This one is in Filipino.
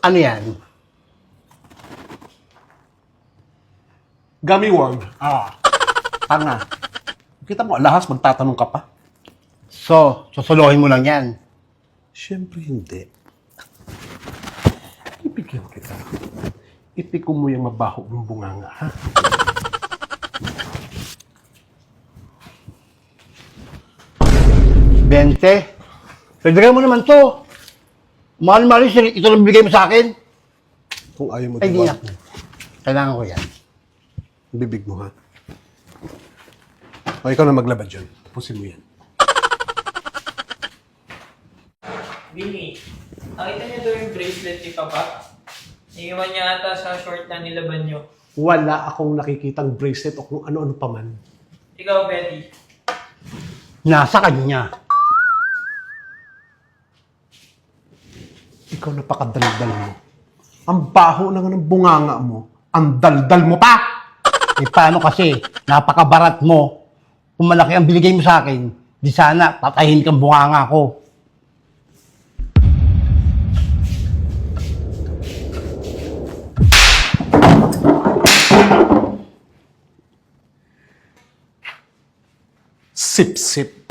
Ano yan? Gummy worm. Tanga. Kita mo, alahas, magtatanong ka pa. So, susuluhin mo lang yan. Siyempre hindi. Ibigyan kita. Itikom mo yung mabaho ng bunganga, ha? Bente. Pagdagan mo naman to. Mahal-mahal ito lang bigay mo sa akin. Kung ayaw mo, Ay, di diba? na. Kailangan ko yan. Bibig mo, ha? O, ikaw na maglaba dyan. Tapusin mo yan. Bini, nakita niyo daw yung bracelet ni Papa? Iiwan niya ata sa short na nilaban niyo. Wala akong nakikitang bracelet o kung ano-ano pa man. Ikaw, Betty. Nasa kanya. Ikaw napakadaldal mo. Ang baho na nga ng bunganga mo. Ang daldal mo pa! Eh, paano kasi? Napakabarat mo. Kung malaki ang binigay mo sa akin, di sana tatahin kang bunganga ko. Sip-sip.